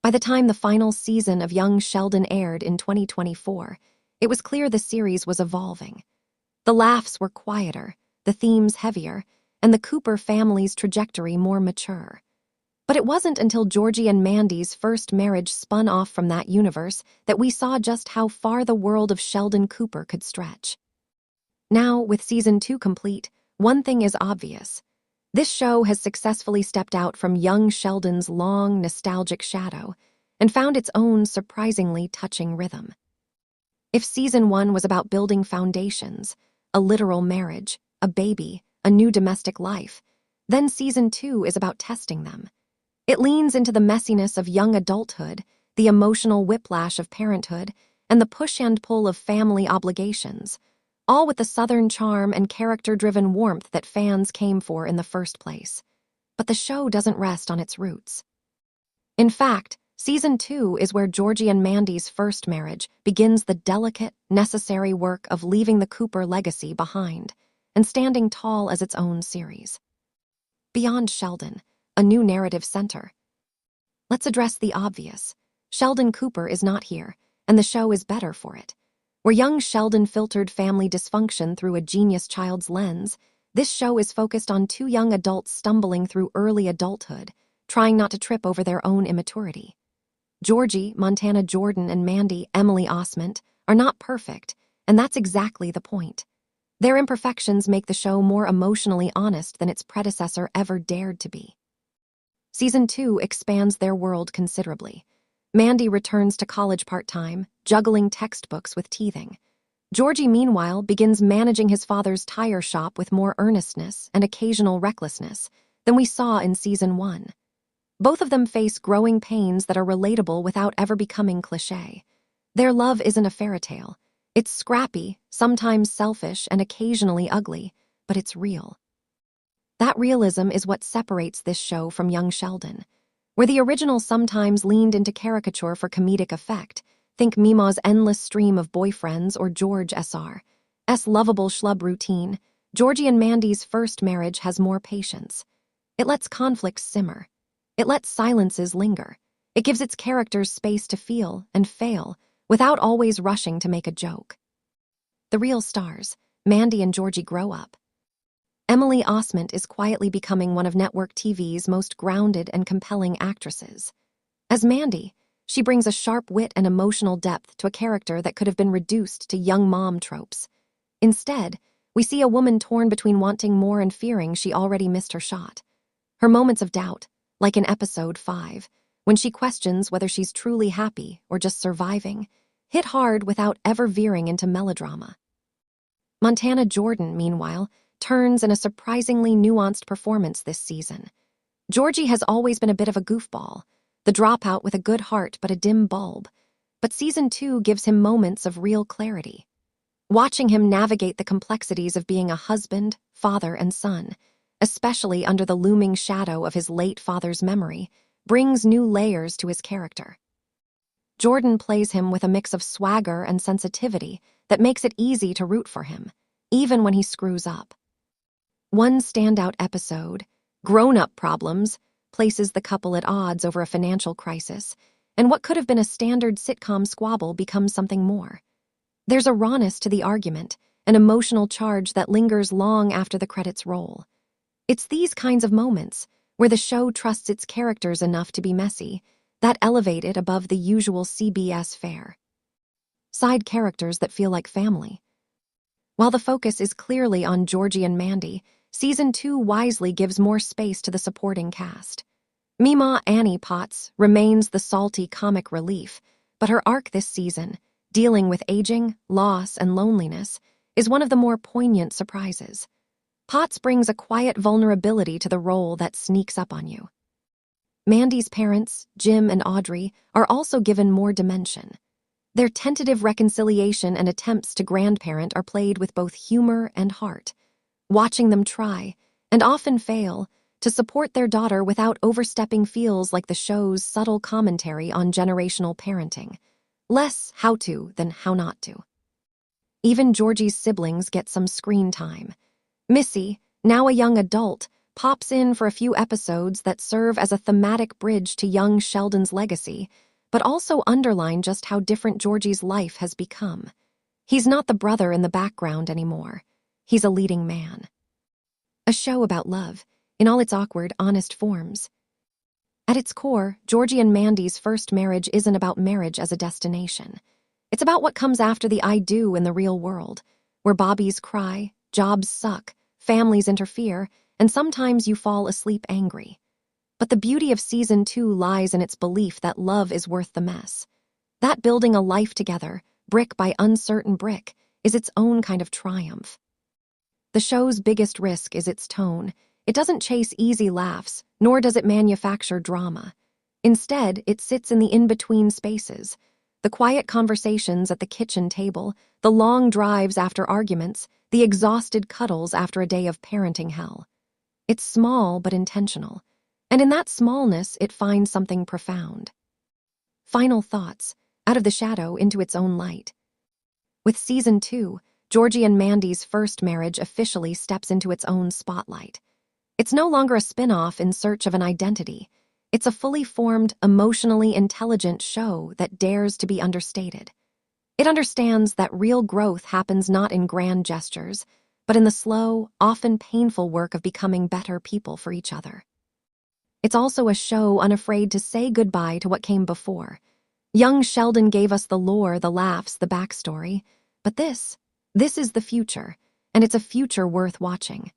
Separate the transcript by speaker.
Speaker 1: By the time the final season of Young Sheldon aired in 2024, it was clear the series was evolving. The laughs were quieter, the themes heavier, and the Cooper family's trajectory more mature. But it wasn't until Georgie and Mandy's first marriage spun off from that universe that we saw just how far the world of Sheldon Cooper could stretch. Now, with season 2 complete, one thing is obvious. This show has successfully stepped out from young Sheldon's long, nostalgic shadow and found its own surprisingly touching rhythm. If season 1 was about building foundations, a literal marriage, a baby, a new domestic life, then season 2 is about testing them. It leans into the messiness of young adulthood, the emotional whiplash of parenthood, and the push and pull of family obligations, all with the Southern charm and character-driven warmth that fans came for in the first place. But the show doesn't rest on its roots. In fact, season 2 is where Georgie and Mandy's first marriage begins the delicate, necessary work of leaving the Cooper legacy behind and standing tall as its own series. Beyond Sheldon, a new narrative center. Let's address the obvious. Sheldon Cooper is not here, and the show is better for it. Where young Sheldon filtered family dysfunction through a genius child's lens, this show is focused on two young adults stumbling through early adulthood, trying not to trip over their own immaturity. Georgie, Montana Jordan, and Mandy, Emily Osment, are not perfect, and that's exactly the point. Their imperfections make the show more emotionally honest than its predecessor ever dared to be. Season 2 expands their world considerably. Mandy returns to college part-time, juggling textbooks with teething. Georgie, meanwhile, begins managing his father's tire shop with more earnestness and occasional recklessness than we saw in season 1. Both of them face growing pains that are relatable without ever becoming cliché. Their love isn't a fairy tale. It's scrappy, sometimes selfish, and occasionally ugly, but it's real. That realism is what separates this show from Young Sheldon. Where the original sometimes leaned into caricature for comedic effect, think Mima's endless stream of boyfriends or George S.R.'s lovable schlub routine, Georgie and Mandy's first marriage has more patience. It lets conflicts simmer. It lets silences linger. It gives its characters space to feel and fail without always rushing to make a joke. The real stars, Mandy and Georgie, grow up. Emily Osment is quietly becoming one of network TV's most grounded and compelling actresses. As Mandy, she brings a sharp wit and emotional depth to a character that could have been reduced to young mom tropes. Instead, we see a woman torn between wanting more and fearing she already missed her shot. Her moments of doubt, like in episode 5, when she questions whether she's truly happy or just surviving, hit hard without ever veering into melodrama. Montana Jordan, meanwhile, turns in a surprisingly nuanced performance this season. Georgie has always been a bit of a goofball, the dropout with a good heart but a dim bulb, but season 2 gives him moments of real clarity. Watching him navigate the complexities of being a husband, father, and son, especially under the looming shadow of his late father's memory, brings new layers to his character. Jordan plays him with a mix of swagger and sensitivity that makes it easy to root for him, even when he screws up. One standout episode, Grown-Up Problems, places the couple at odds over a financial crisis, and what could have been a standard sitcom squabble becomes something more. There's a rawness to the argument, an emotional charge that lingers long after the credits roll. It's these kinds of moments, where the show trusts its characters enough to be messy, that elevate it above the usual CBS fare. Side characters that feel like family. While the focus is clearly on Georgie and Mandy, season 2 wisely gives more space to the supporting cast. Mima Annie Potts remains the salty comic relief, but her arc this season, dealing with aging, loss, and loneliness, is one of the more poignant surprises. Potts brings a quiet vulnerability to the role that sneaks up on you. Mandy's parents, Jim and Audrey, are also given more dimension. Their tentative reconciliation and attempts to grandparent are played with both humor and heart. Watching them try, and often fail, to support their daughter without overstepping feels like the show's subtle commentary on generational parenting. Less how to than how not to. Even Georgie's siblings get some screen time. Missy, now a young adult, pops in for a few episodes that serve as a thematic bridge to young Sheldon's legacy, but also underline just how different Georgie's life has become. He's not the brother in the background anymore. He's a leading man. A show about love, in all its awkward, honest forms. At its core, Georgie and Mandy's first marriage isn't about marriage as a destination. It's about what comes after the I do in the real world, where bobbies cry, jobs suck, families interfere, and sometimes you fall asleep angry. But the beauty of season 2 lies in its belief that love is worth the mess. That building a life together, brick by uncertain brick, is its own kind of triumph. The show's biggest risk is its tone. It doesn't chase easy laughs, nor does it manufacture drama. Instead, it sits in the in-between spaces. The quiet conversations at the kitchen table, the long drives after arguments, the exhausted cuddles after a day of parenting hell. It's small but intentional, and in that smallness it finds something profound. Final thoughts, out of the shadow into its own light. With season 2, Georgie and Mandy's first marriage officially steps into its own spotlight. It's no longer a spin-off in search of an identity. It's a fully formed, emotionally intelligent show that dares to be understated. It understands that real growth happens not in grand gestures, but in the slow, often painful work of becoming better people for each other. It's also a show unafraid to say goodbye to what came before. Young Sheldon gave us the lore, the laughs, the backstory, but this is the future, and it's a future worth watching.